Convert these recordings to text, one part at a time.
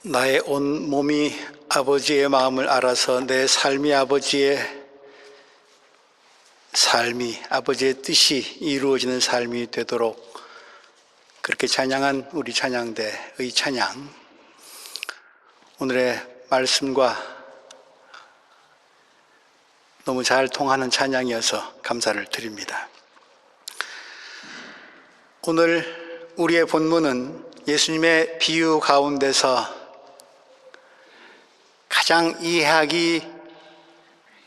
나의 온 몸이 아버지의 마음을 알아서 내 삶이 아버지의 뜻이 이루어지는 삶이 되도록 그렇게 찬양한 우리 찬양대의 찬양, 오늘의 말씀과 너무 잘 통하는 찬양이어서 감사를 드립니다. 오늘 우리의 본문은 예수님의 비유 가운데서 가장 이해하기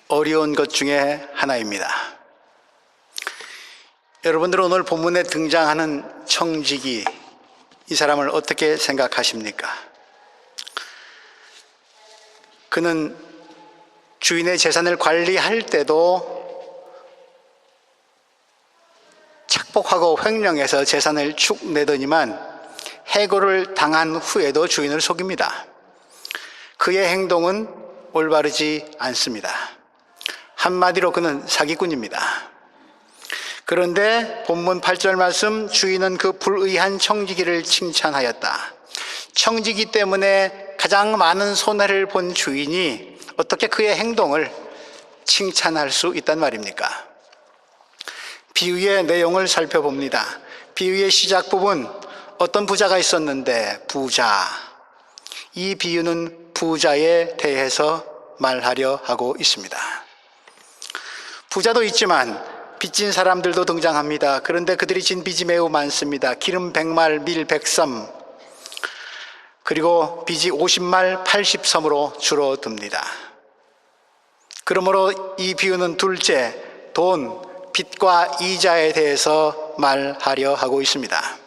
어려운 것 중에 하나입니다. 여러분들은 오늘 본문에 등장하는 청지기, 이 사람을 어떻게 생각하십니까? 그는 주인의 재산을 관리할 때도 착복하고 횡령해서 재산을 축 내더니만 해고를 당한 후에도 주인을 속입니다. 그의 행동은 올바르지 않습니다. 한마디로 그는 사기꾼입니다. 그런데 본문 8절 말씀, 주인은 그 불의한 청지기를 칭찬하였다. 청지기 때문에 가장 많은 손해를 본 주인이 어떻게 그의 행동을 칭찬할 수 있단 말입니까? 비유의 내용을 살펴봅니다. 비유의 시작 부분, 어떤 부자가 있었는데 부자. 이 비유는 부자에 대해서 말하려 하고 있습니다. 부자도 있지만 빚진 사람들도 등장합니다. 그런데 그들이 진 빚이 매우 많습니다. 기름 100말, 밀 100섬, 그리고 빚이 50말, 80섬으로 줄어듭니다. 그러므로 이 비유는 둘째, 돈, 빚과 이자에 대해서 말하려 하고 있습니다.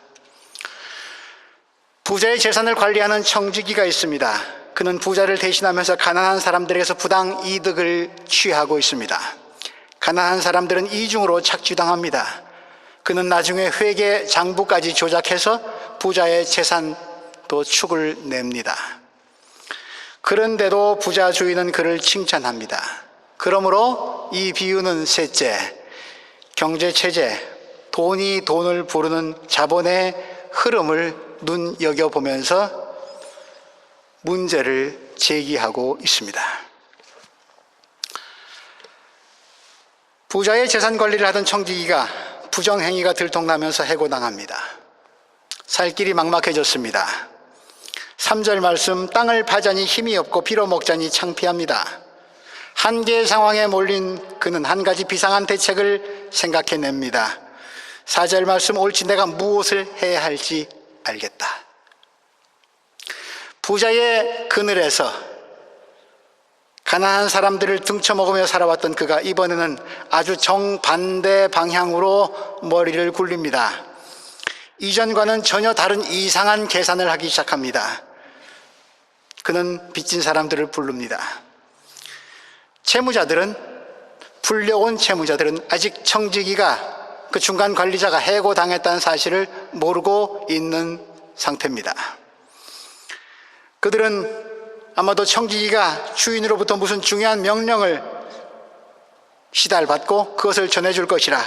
부자의 재산을 관리하는 청지기가 있습니다. 그는 부자를 대신하면서 가난한 사람들에게서 부당 이득을 취하고 있습니다. 가난한 사람들은 이중으로 착취당합니다. 그는 나중에 회계 장부까지 조작해서 부자의 재산도 축을 냅니다. 그런데도 부자 주인은 그를 칭찬합니다. 그러므로 이 비유는 셋째, 경제체제, 돈이 돈을 부르는 자본의 흐름을 눈여겨보면서 문제를 제기하고 있습니다. 부자의 재산 관리를 하던 청지기가 부정행위가 들통나면서 해고당합니다. 살 길이 막막해졌습니다. 3절 말씀, 땅을 파자니 힘이 없고 빌어먹자니 창피합니다. 한계의 상황에 몰린 그는 한 가지 비상한 대책을 생각해냅니다. 4절 말씀, 옳지 내가 무엇을 해야 할지 알겠다. 부자의 그늘에서 가난한 사람들을 등쳐먹으며 살아왔던 그가 이번에는 아주 정반대 방향으로 머리를 굴립니다. 이전과는 전혀 다른 이상한 계산을 하기 시작합니다. 그는 빚진 사람들을 부릅니다. 불려온 채무자들은 아직 청지기가, 그 중간 관리자가 해고당했다는 사실을 모르고 있는 상태입니다. 그들은 아마도 청지기가 주인으로부터 무슨 중요한 명령을 시달받고 그것을 전해줄 것이라,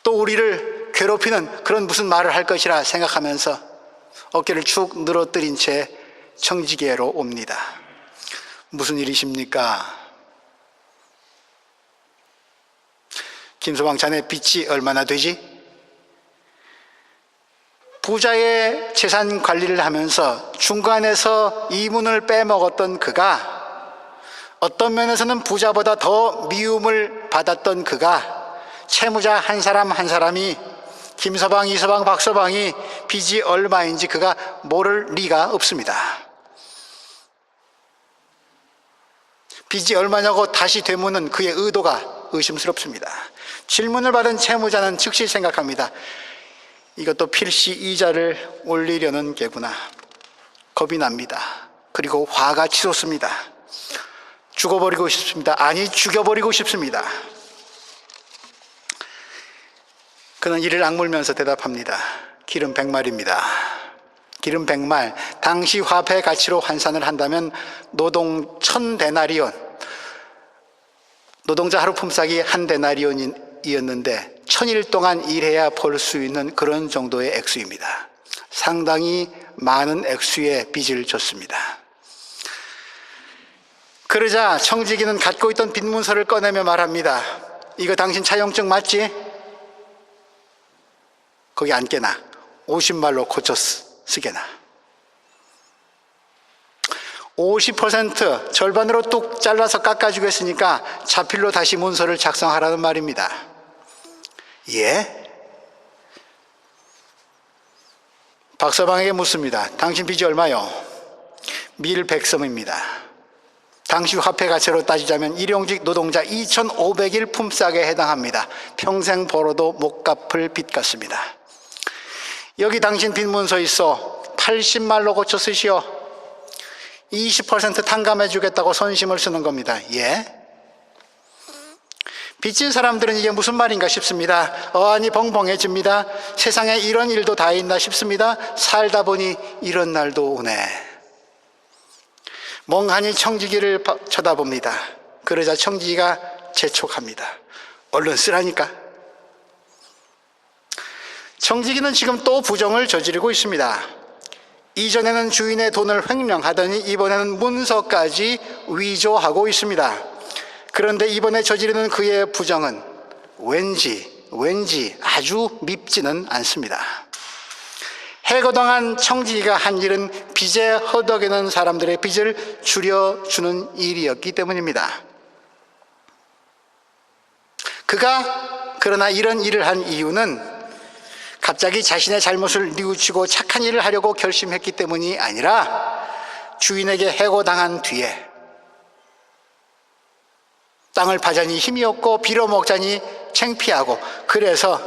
또 우리를 괴롭히는 그런 무슨 말을 할 것이라 생각하면서 어깨를 축 늘어뜨린 채 청지기로 옵니다. 무슨 일이십니까? 김소방, 자네 빚이 얼마나 되지? 부자의 재산 관리를 하면서 중간에서 이문을 빼먹었던 그가, 어떤 면에서는 부자보다 더 미움을 받았던 그가, 채무자 한 사람 한 사람이, 김서방, 이서방, 박서방이 빚이 얼마인지 그가 모를 리가 없습니다. 빚이 얼마냐고 다시 되묻는 그의 의도가 의심스럽습니다. 질문을 받은 채무자는 즉시 생각합니다. 이것도 필시 이자를 올리려는 게구나. 겁이 납니다. 그리고 화가 치솟습니다. 죽어버리고 싶습니다. 아니, 죽여버리고 싶습니다. 그는 이를 악물면서 대답합니다. 기름 100말입니다. 기름 100말, 당시 화폐 가치로 환산을 한다면 노동 1000데나리온, 노동자 하루 품삯이 1데나리온이었는데 1000일 동안 일해야 벌 수 있는 그런 정도의 액수입니다. 상당히 많은 액수의 빚을 졌습니다. 그러자 청지기는 갖고 있던 빚 문서를 꺼내며 말합니다. 이거 당신 차용증 맞지? 거기 안 깨나? 50말로 고쳐 쓰게나. 50% 절반으로 뚝 잘라서 깎아주겠으니까 자필로 다시 문서를 작성하라는 말입니다. 예? 박서방에게 묻습니다. 당신 빚이 얼마요? 밀 100섬입니다. 당시 화폐 가치로 따지자면 일용직 노동자 2,500일 품삯에 해당합니다. 평생 벌어도 못 갚을 빚 같습니다. 여기 당신 빚 문서 있어. 80말로 고쳐 쓰시오. 20% 탕감해 주겠다고 선심을 쓰는 겁니다. 예? 빚진 사람들은 이게 무슨 말인가 싶습니다. 어안이 벙벙해집니다. 세상에 이런 일도 다 있나 싶습니다. 살다 보니 이런 날도 오네. 멍하니 청지기를 쳐다봅니다. 그러자 청지기가 재촉합니다. 얼른 쓰라니까. 청지기는 지금 또 부정을 저지르고 있습니다. 이전에는 주인의 돈을 횡령하더니 이번에는 문서까지 위조하고 있습니다. 그런데 이번에 저지르는 그의 부정은 왠지 아주 밉지는 않습니다. 해고당한 청지기가 한 일은 빚에 허덕이는 사람들의 빚을 줄여주는 일이었기 때문입니다. 그가 그러나 이런 일을 한 이유는 갑자기 자신의 잘못을 뉘우치고 착한 일을 하려고 결심했기 때문이 아니라 주인에게 해고당한 뒤에 땅을 파자니 힘이 없고 빌어먹자니 창피하고 그래서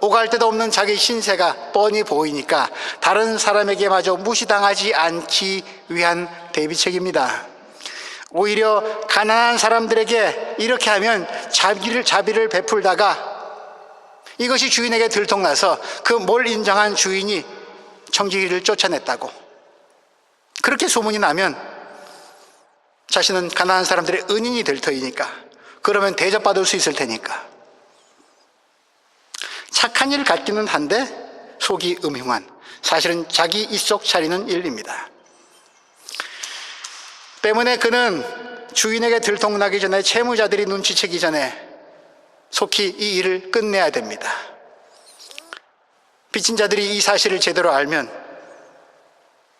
오갈 데도 없는 자기 신세가 뻔히 보이니까 다른 사람에게 마저 무시당하지 않기 위한 대비책입니다. 오히려 가난한 사람들에게 이렇게 하면 자비를 베풀다가 이것이 주인에게 들통나서 그 뭘 인정한 주인이 청지기를 쫓아냈다고 그렇게 소문이 나면 자신은 가난한 사람들의 은인이 될 터이니까 그러면 대접받을 수 있을 테니까 착한 일 같기는 한데 속이 음흉한 사실은 자기 입속 차리는 일입니다. 때문에 그는 주인에게 들통나기 전에 채무자들이 눈치채기 전에 속히 이 일을 끝내야 됩니다. 빚진 자들이 이 사실을 제대로 알면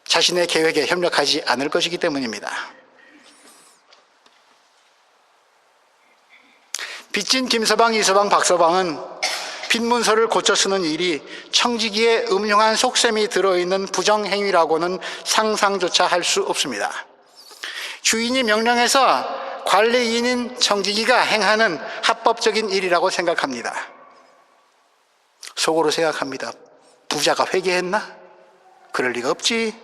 자신의 계획에 협력하지 않을 것이기 때문입니다. 빚진 김서방, 이서방, 박서방은 빚문서를 고쳐 쓰는 일이 청지기의 음흉한 속셈이 들어있는 부정행위라고는 상상조차 할 수 없습니다. 주인이 명령해서 관리인인 청지기가 행하는 합법적인 일이라고 생각합니다. 속으로 생각합니다. 부자가 회개했나? 그럴 리가 없지.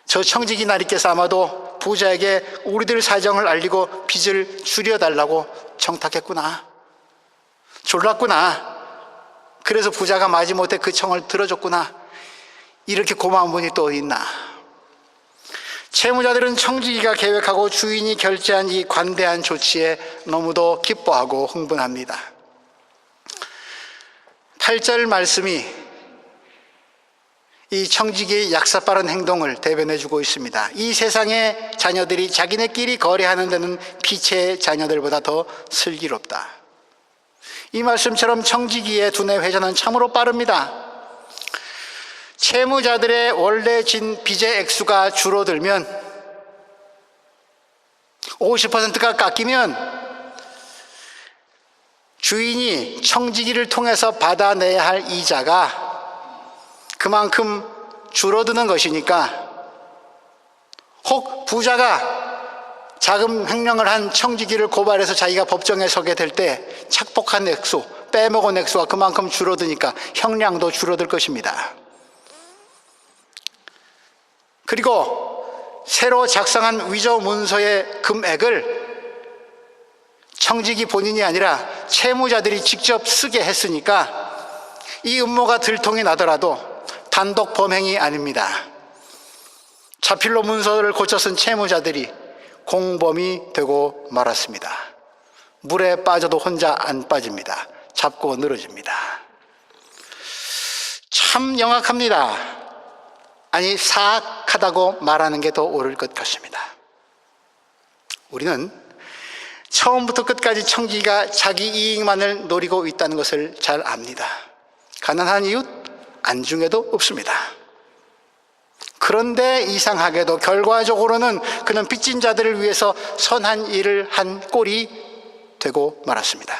저 청지기 나리께서 아마도 부자에게 우리들 사정을 알리고 빚을 줄여달라고 청탁했구나. 졸랐구나. 그래서 부자가 마지못해 그 청을 들어줬구나. 이렇게 고마운 분이 또 있나. 채무자들은 청지기가 계획하고 주인이 결제한 이 관대한 조치에 너무도 기뻐하고 흥분합니다. 8절 말씀이 이 청지기의 약사빠른 행동을 대변해주고 있습니다. 이 세상의 자녀들이 자기네끼리 거래하는 데는 피체의 자녀들보다 더 슬기롭다. 이 말씀처럼 청지기의 두뇌 회전은 참으로 빠릅니다. 채무자들의 원래 진 빚의 액수가 줄어들면 50%가 깎이면 주인이 청지기를 통해서 받아내야 할 이자가 그만큼 줄어드는 것이니까 혹 부자가 자금 횡령을 한 청지기를 고발해서 자기가 법정에 서게 될 때 착복한 액수, 빼먹은 액수가 그만큼 줄어드니까 형량도 줄어들 것입니다. 그리고 새로 작성한 위조 문서의 금액을 청지기 본인이 아니라 채무자들이 직접 쓰게 했으니까 이 음모가 들통이 나더라도 단독 범행이 아닙니다. 자필로 문서를 고쳐 쓴 채무자들이 공범이 되고 말았습니다. 물에 빠져도 혼자 안 빠집니다. 잡고 늘어집니다. 참 영악합니다. 아니 사악하다고 말하는 게 더 옳을 것 같습니다. 우리는 처음부터 끝까지 청지기가 자기 이익만을 노리고 있다는 것을 잘 압니다. 가난한 이웃 안중에도 없습니다. 그런데 이상하게도 결과적으로는 그는 빚진 자들을 위해서 선한 일을 한 꼴이 되고 말았습니다.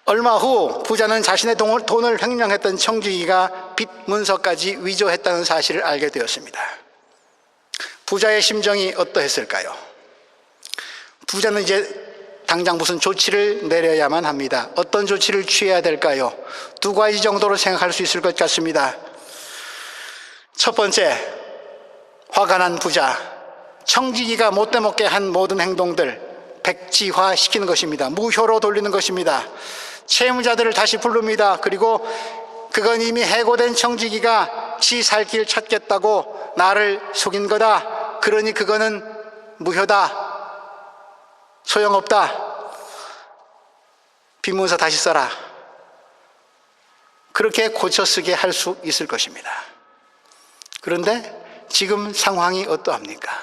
얼마 후 부자는 자신의 돈을 횡령했던 청지기가 빚 문서까지 위조했다는 사실을 알게 되었습니다. 부자의 심정이 어떠했을까요? 부자는 이제 당장 무슨 조치를 내려야만 합니다. 어떤 조치를 취해야 될까요? 두 가지 정도로 생각할 수 있을 것 같습니다. 첫 번째, 화가 난 부자, 청지기가 못돼 먹게 한 모든 행동들 백지화시키는 것입니다. 무효로 돌리는 것입니다. 채무자들을 다시 부릅니다. 그리고 그건 이미 해고된 청지기가 지 살 길 찾겠다고 나를 속인 거다. 그러니 그거는 무효다. 소용없다. 빚문서 다시 써라. 그렇게 고쳐쓰게 할 수 있을 것입니다. 그런데 지금 상황이 어떠합니까?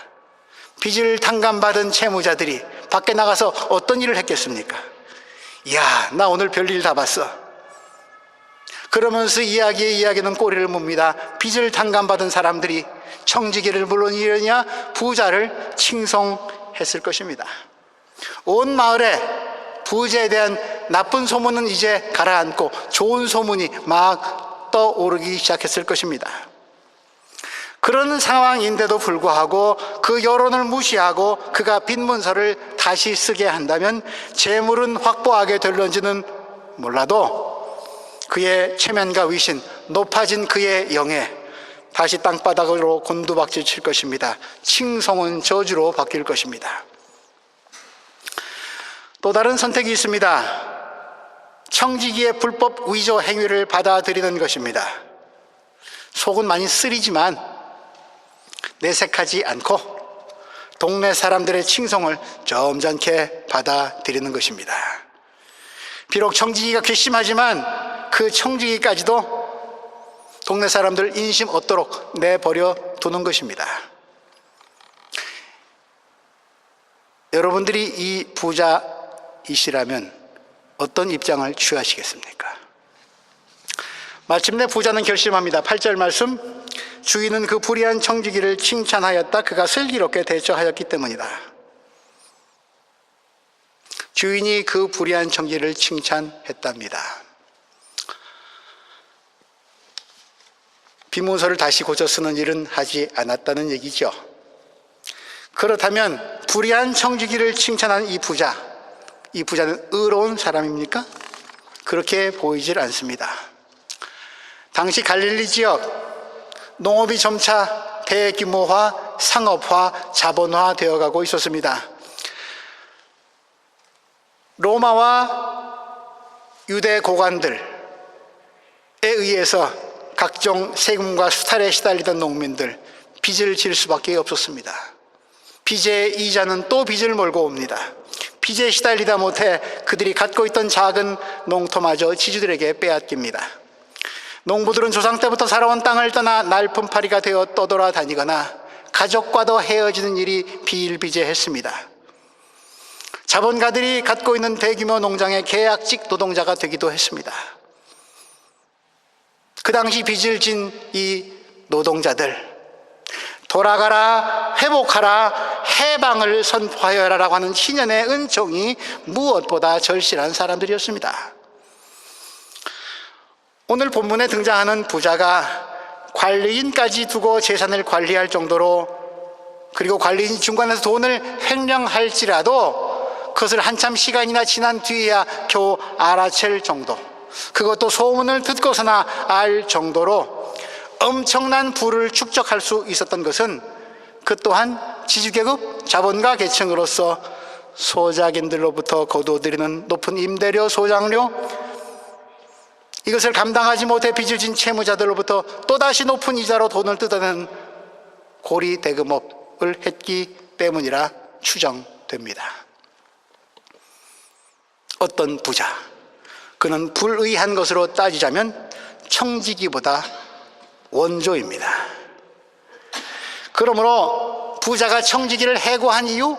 빚을 탕감받은 채무자들이 밖에 나가서 어떤 일을 했겠습니까? 이야, 나 오늘 별일 다 봤어. 그러면서 이야기는 꼬리를 뭅니다. 빚을 탕감받은 사람들이 청지기를 물론이려냐 부자를 칭송했을 것입니다. 온 마을에 부자에 대한 나쁜 소문은 이제 가라앉고 좋은 소문이 막 떠오르기 시작했을 것입니다. 그런 상황인데도 불구하고 그 여론을 무시하고 그가 빚문서를 다시 쓰게 한다면 재물은 확보하게 될런지는 몰라도 그의 체면과 위신, 높아진 그의 영예 다시 땅바닥으로 곤두박질 칠 것입니다. 칭송은 저주로 바뀔 것입니다. 또 다른 선택이 있습니다. 청지기의 불법 위조 행위를 받아들이는 것입니다. 속은 많이 쓰리지만 내색하지 않고 동네 사람들의 칭송을 점잖게 받아들이는 것입니다. 비록 청지기가 괘씸하지만 그 청지기까지도 동네 사람들 인심 얻도록 내버려 두는 것입니다. 여러분들이 이 부자이시라면 어떤 입장을 취하시겠습니까? 마침내 부자는 결심합니다. 8절 말씀, 주인은 그 불의한 청지기를 칭찬하였다. 그가 슬기롭게 대처하였기 때문이다. 주인이 그 불의한 청지기를 칭찬했답니다. 빚문서를 다시 고쳐 쓰는 일은 하지 않았다는 얘기죠. 그렇다면 불의한 청지기를 칭찬한 이 부자는 의로운 사람입니까? 그렇게 보이질 않습니다. 당시 갈릴리 지역 농업이 점차 대규모화, 상업화, 자본화 되어가고 있었습니다. 로마와 유대 고관들에 의해서 각종 세금과 수탈에 시달리던 농민들 빚을 질 수밖에 없었습니다. 빚의 이자는 또 빚을 몰고 옵니다. 빚에 시달리다 못해 그들이 갖고 있던 작은 농토마저 지주들에게 빼앗깁니다. 농부들은 조상 때부터 살아온 땅을 떠나 날품팔이가 되어 떠돌아다니거나 가족과도 헤어지는 일이 비일비재했습니다. 자본가들이 갖고 있는 대규모 농장의 계약직 노동자가 되기도 했습니다. 그 당시 빚을 진 이 노동자들, 돌아가라, 회복하라, 해방을 선포하여라라고 하는 신년의 은총이 무엇보다 절실한 사람들이었습니다. 오늘 본문에 등장하는 부자가 관리인까지 두고 재산을 관리할 정도로, 그리고 관리인이 중간에서 돈을 횡령할지라도 그것을 한참 시간이나 지난 뒤에야 겨우 알아챌 정도, 그것도 소문을 듣고서나 알 정도로 엄청난 부를 축적할 수 있었던 것은 그 또한 지주계급 자본가 계층으로서 소작인들로부터 거두어들이는 높은 임대료, 소장료, 이것을 감당하지 못해 빚을 진 채무자들로부터 또다시 높은 이자로 돈을 뜯어내는 고리대금업을 했기 때문이라 추정됩니다. 어떤 부자, 그는 불의한 것으로 따지자면 청지기보다 원조입니다. 그러므로 부자가 청지기를 해고한 이유,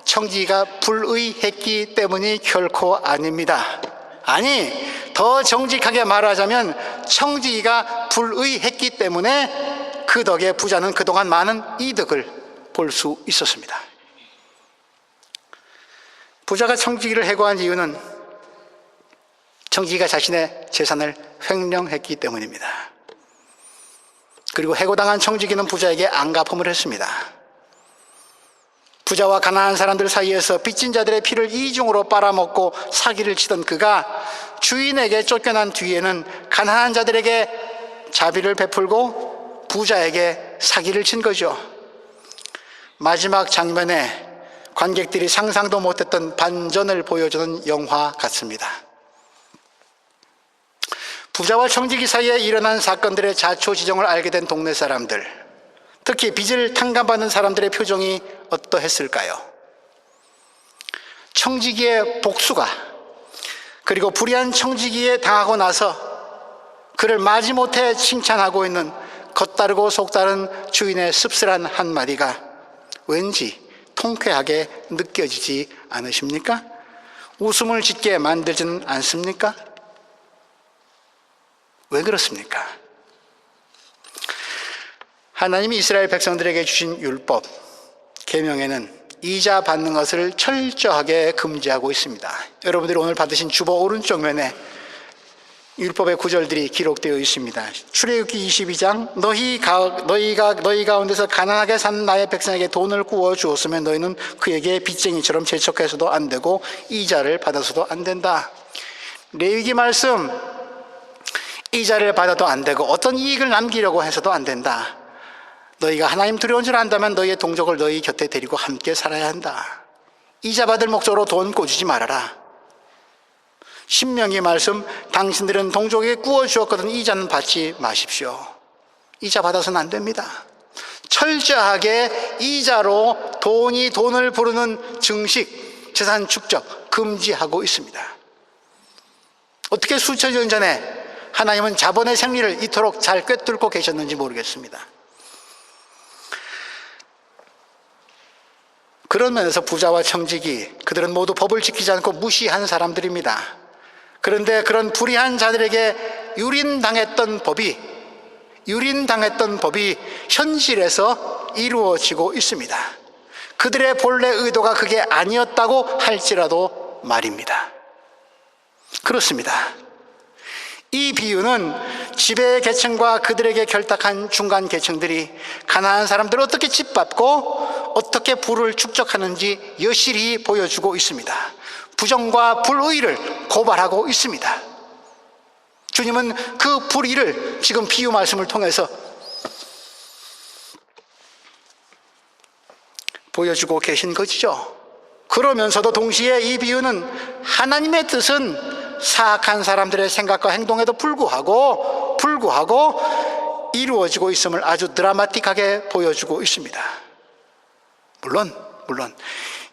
청지기가 불의했기 때문이 결코 아닙니다. 아니, 더 정직하게 말하자면 청지기가 불의했기 때문에 그 덕에 부자는 그동안 많은 이득을 볼 수 있었습니다. 부자가 청지기를 해고한 이유는 청지기가 자신의 재산을 횡령했기 때문입니다. 그리고 해고당한 청지기는 부자에게 안갚음을 했습니다. 부자와 가난한 사람들 사이에서 빚진 자들의 피를 이중으로 빨아먹고 사기를 치던 그가 주인에게 쫓겨난 뒤에는 가난한 자들에게 자비를 베풀고 부자에게 사기를 친 거죠. 마지막 장면에 관객들이 상상도 못했던 반전을 보여주는 영화 같습니다. 부자와 청지기 사이에 일어난 사건들의 자초지종을 알게 된 동네 사람들, 특히 빚을 탕감받는 사람들의 표정이 어떠했을까요? 청지기의 복수가, 그리고 불의한 청지기에 당하고 나서 그를 마지못해 칭찬하고 있는 겉다르고 속다른 주인의 씁쓸한 한마디가 왠지 통쾌하게 느껴지지 않으십니까? 웃음을 짓게 만들지는 않습니까? 왜 그렇습니까? 하나님이 이스라엘 백성들에게 주신 율법, 계명에는 이자 받는 것을 철저하게 금지하고 있습니다. 여러분들이 오늘 받으신 주보 오른쪽 면에 율법의 구절들이 기록되어 있습니다. 출애굽기 22장, 너희 가운데서 가난하게 사는 나의 백성에게 돈을 구워 주었으면 너희는 그에게 빚쟁이처럼 재촉해서도 안 되고 이자를 받아서도 안 된다. 레위기 말씀, 이자를 받아도 안 되고 어떤 이익을 남기려고 해서도 안 된다. 너희가 하나님 두려운 줄 안다면 너희의 동족을 너희 곁에 데리고 함께 살아야 한다. 이자 받을 목적으로 돈 꿔주지 말아라. 신명기 말씀, 당신들은 동족에게 구워 주었거든 이자는 받지 마십시오. 이자 받아서는 안 됩니다. 철저하게 이자로 돈을 부르는 증식, 재산 축적 금지하고 있습니다. 어떻게 수천 년 전에 하나님은 자본의 생리를 이토록 잘 꿰뚫고 계셨는지 모르겠습니다. 그런 면에서 부자와 청지기, 그들은 모두 법을 지키지 않고 무시한 사람들입니다. 그런데 그런 불의한 자들에게 유린당했던 법이 현실에서 이루어지고 있습니다. 그들의 본래 의도가 그게 아니었다고 할지라도 말입니다. 그렇습니다. 이 비유는 지배 계층과 그들에게 결탁한 중간 계층들이 가난한 사람들을 어떻게 짓밟고 어떻게 부를 축적하는지 여실히 보여주고 있습니다. 부정과 불의를 고발하고 있습니다. 주님은 그 불의를 지금 비유 말씀을 통해서 보여주고 계신 것이죠. 그러면서도 동시에 이 비유는 하나님의 뜻은 사악한 사람들의 생각과 행동에도 불구하고 이루어지고 있음을 아주 드라마틱하게 보여주고 있습니다. 물론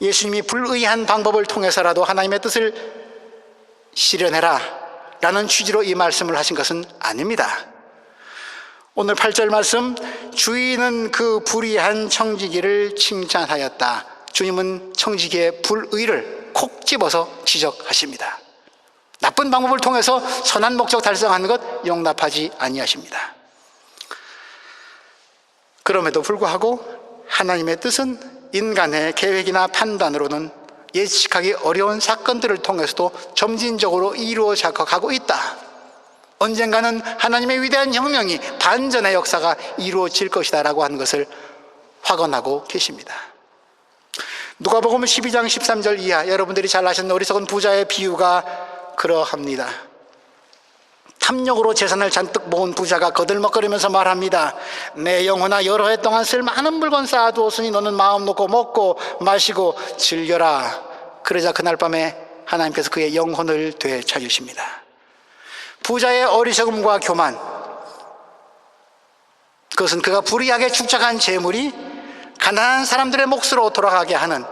예수님이 불의한 방법을 통해서라도 하나님의 뜻을 실현해라 라는 취지로 이 말씀을 하신 것은 아닙니다. 오늘 8절 말씀, 주인은 그 불의한 청지기를 칭찬하였다. 주님은 청지기의 불의를 콕 집어서 지적하십니다. 나쁜 방법을 통해서 선한 목적 달성하는 것 용납하지 아니하십니다. 그럼에도 불구하고 하나님의 뜻은 인간의 계획이나 판단으로는 예측하기 어려운 사건들을 통해서도 점진적으로 이루어져 가고 있다. 언젠가는 하나님의 위대한 혁명이, 반전의 역사가 이루어질 것이다 라고 하는 것을 확언하고 계십니다. 누가복음 12장 13절 이하, 여러분들이 잘 아시는 어리석은 부자의 비유가 그러합니다. 탐욕으로 재산을 잔뜩 모은 부자가 거들먹거리면서 말합니다. 내 영혼아, 여러 해 동안 쓸 많은 물건 쌓아두었으니 너는 마음 놓고 먹고 마시고 즐겨라. 그러자 그날 밤에 하나님께서 그의 영혼을 되찾으십니다. 부자의 어리석음과 교만, 그것은 그가 불의하게 축적한 재물이 가난한 사람들의 몫으로 돌아가게 하는,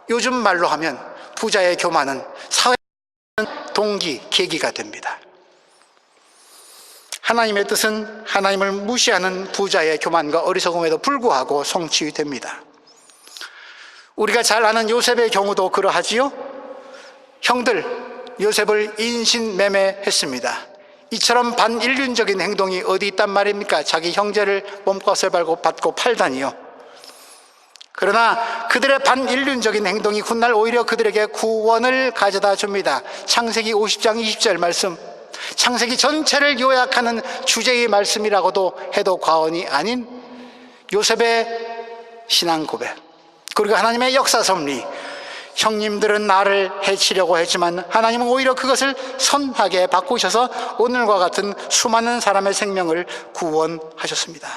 요즘 말로 하면 부자의 교만은 사회 동기, 계기가 됩니다. 하나님의 뜻은 하나님을 무시하는 부자의 교만과 어리석음에도 불구하고 성취됩니다. 우리가 잘 아는 요셉의 경우도 그러하지요. 형들 요셉을 인신매매했습니다. 이처럼 반인륜적인 행동이 어디 있단 말입니까? 자기 형제를 몸값을 받고 팔다니요. 그러나 그들의 반인륜적인 행동이 훗날 오히려 그들에게 구원을 가져다 줍니다. 창세기 50장 20절 말씀, 창세기 전체를 요약하는 주제의 말씀이라고도 해도 과언이 아닌 요셉의 신앙 고백, 그리고 하나님의 역사 섭리. 형님들은 나를 해치려고 했지만 하나님은 오히려 그것을 선하게 바꾸셔서 오늘과 같은 수많은 사람의 생명을 구원하셨습니다.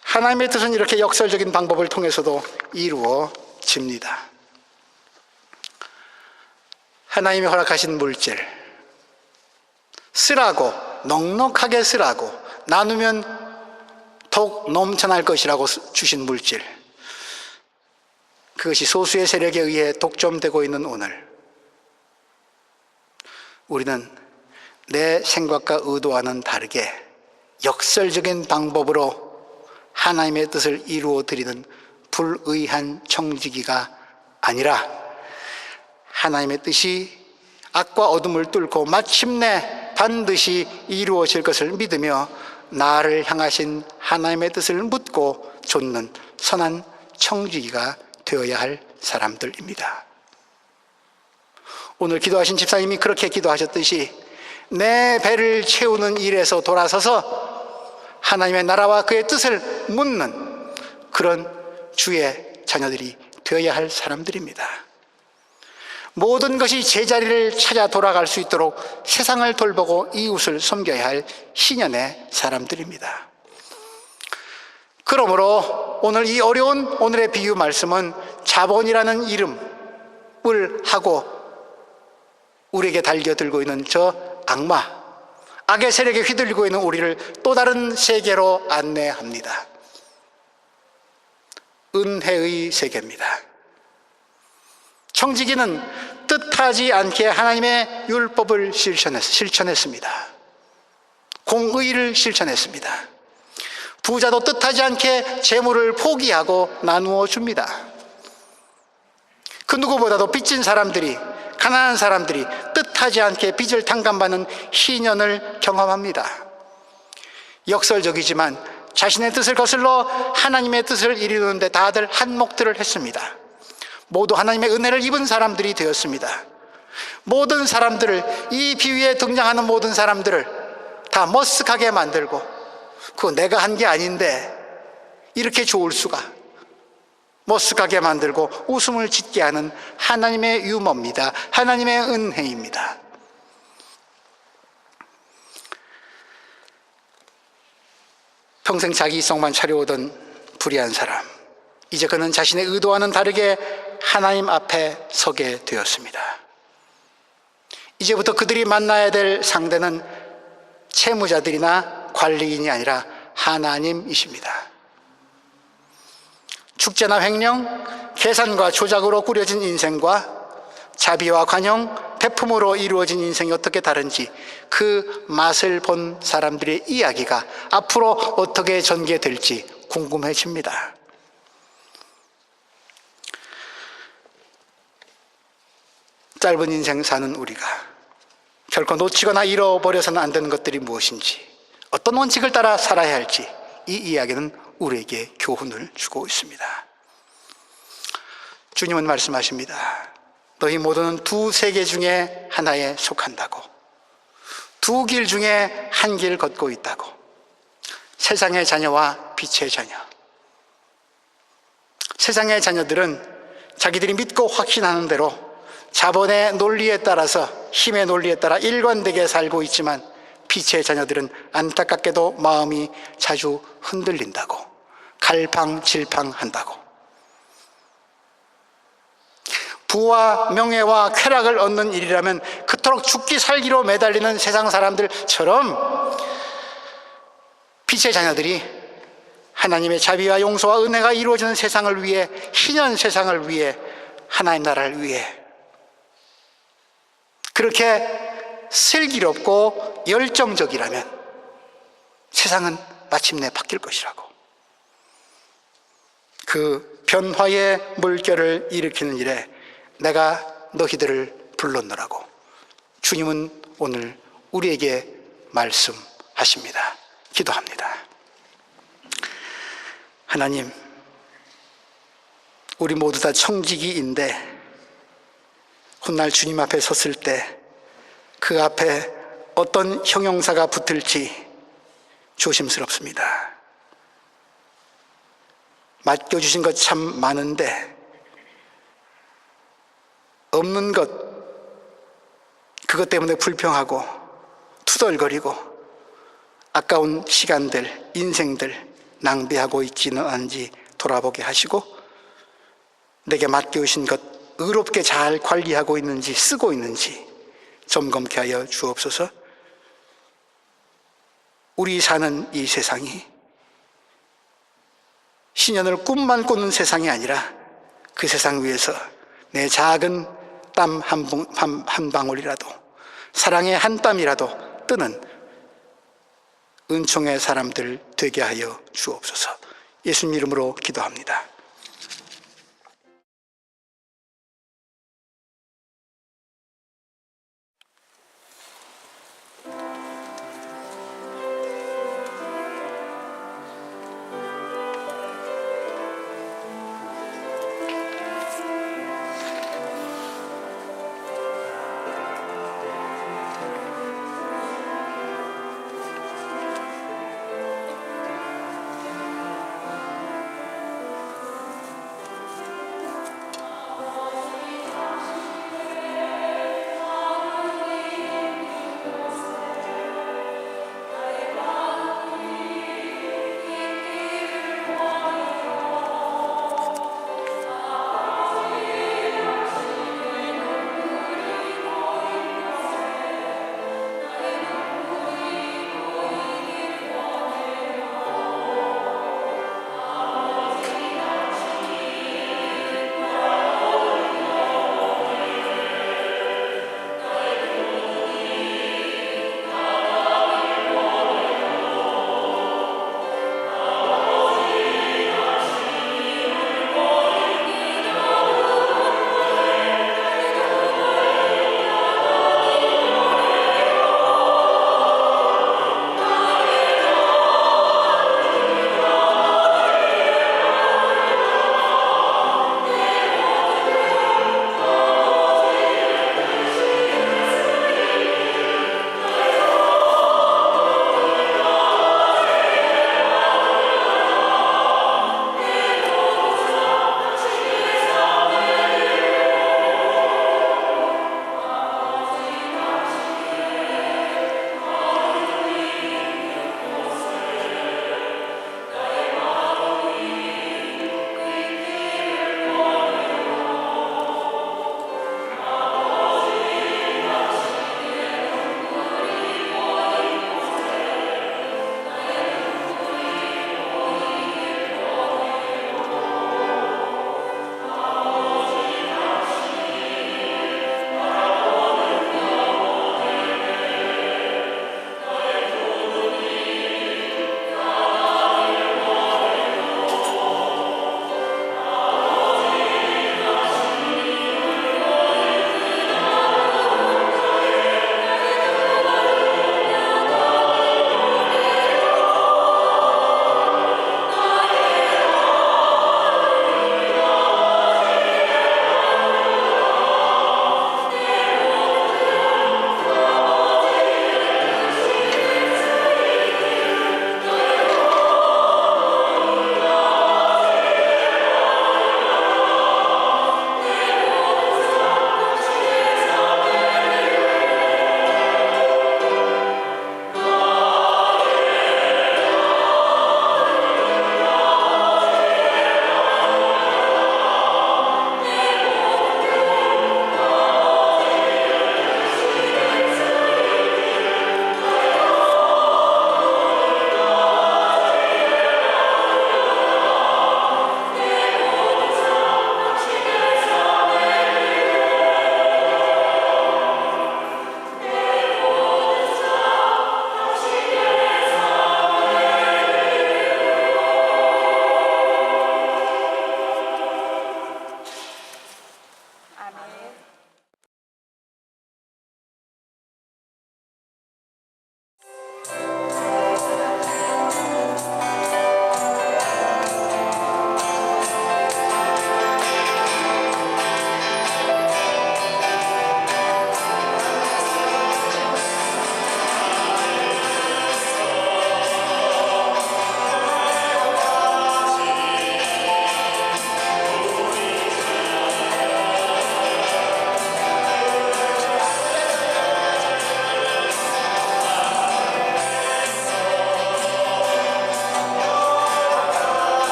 하나님의 뜻은 이렇게 역설적인 방법을 통해서도 이루어집니다. 하나님이 허락하신 물질, 쓰라고, 넉넉하게 쓰라고, 나누면 더욱 넘쳐날 것이라고 주신 물질, 그것이 소수의 세력에 의해 독점되고 있는 오늘, 우리는 내 생각과 의도와는 다르게 역설적인 방법으로 하나님의 뜻을 이루어 드리는 불의한 청지기가 아니라 하나님의 뜻이 악과 어둠을 뚫고 마침내 반드시 이루어질 것을 믿으며 나를 향하신 하나님의 뜻을 묻고 좇는 선한 청지기가 되어야 할 사람들입니다. 오늘 기도하신 집사님이 그렇게 기도하셨듯이 내 배를 채우는 일에서 돌아서서 하나님의 나라와 그의 뜻을 묻는 그런 주의 자녀들이 되어야 할 사람들입니다. 모든 것이 제자리를 찾아 돌아갈 수 있도록 세상을 돌보고 이웃을 섬겨야 할 신년의 사람들입니다. 그러므로 오늘 이 어려운 오늘의 비유 말씀은 자본이라는 이름을 하고 우리에게 달겨들고 있는 저 악마, 악의 세력에 휘둘리고 있는 우리를 또 다른 세계로 안내합니다. 은혜의 세계입니다. 청지기는 뜻하지 않게 하나님의 율법을 실천했습니다. 공의를 실천했습니다. 부자도 뜻하지 않게 재물을 포기하고 나누어 줍니다. 그 누구보다도 빚진 사람들이, 가난한 사람들이 뜻하지 않게 빚을 탕감받는 희년을 경험합니다. 역설적이지만 자신의 뜻을 거슬러 하나님의 뜻을 이루는데 다들 한몫들을 했습니다. 모두 하나님의 은혜를 입은 사람들이 되었습니다. 모든 사람들을, 이 비유에 등장하는 모든 사람들을 다 머쓱하게 만들고, 그거 내가 한 게 아닌데 이렇게 좋을 수가, 머쓱하게 만들고 웃음을 짓게 하는 하나님의 유머입니다. 하나님의 은혜입니다. 평생 자기 이성만 차려오던 불의한 사람, 이제 그는 자신의 의도와는 다르게 하나님 앞에 서게 되었습니다. 이제부터 그들이 만나야 될 상대는 채무자들이나 관리인이 아니라 하나님이십니다. 축제나 횡령, 계산과 조작으로 꾸려진 인생과 자비와 관용, 배품으로 이루어진 인생이 어떻게 다른지 그 맛을 본 사람들의 이야기가 앞으로 어떻게 전개될지 궁금해집니다. 짧은 인생 사는 우리가 결코 놓치거나 잃어버려서는 안 되는 것들이 무엇인지, 어떤 원칙을 따라 살아야 할지, 이 이야기는 우리에게 교훈을 주고 있습니다. 주님은 말씀하십니다. 너희 모두는 두 세계 중에 하나에 속한다고, 두 길 중에 한 길 걷고 있다고. 세상의 자녀와 빛의 자녀. 세상의 자녀들은 자기들이 믿고 확신하는 대로 자본의 논리에 따라서, 힘의 논리에 따라 일관되게 살고 있지만, 빛의 자녀들은 안타깝게도 마음이 자주 흔들린다고, 갈팡질팡한다고. 부와 명예와 쾌락을 얻는 일이라면 그토록 죽기 살기로 매달리는 세상 사람들처럼 빛의 자녀들이 하나님의 자비와 용서와 은혜가 이루어지는 세상을 위해, 희년 세상을 위해, 하나님 나라를 위해 그렇게 슬기롭고 열정적이라면 세상은 마침내 바뀔 것이라고. 그 변화의 물결을 일으키는 일에 내가 너희들을 불렀노라고 주님은 오늘 우리에게 말씀하십니다. 기도합니다. 하나님, 우리 모두 다 청지기인데 훗날 주님 앞에 섰을 때 그 앞에 어떤 형용사가 붙을지 조심스럽습니다. 맡겨주신 것 참 많은데 없는 것, 그것 때문에 불평하고 투덜거리고 아까운 시간들, 인생들 낭비하고 있지는 않은지 돌아보게 하시고 내게 맡겨주신 것 의롭게 잘 관리하고 있는지 쓰고 있는지 점검케 하여 주옵소서. 우리 사는 이 세상이 신년을 꿈만 꾸는 세상이 아니라 그 세상 위에서 내 작은 땀 한 방울이라도, 사랑의 한 땀이라도 뜨는 은총의 사람들 되게 하여 주옵소서. 예수님 이름으로 기도합니다.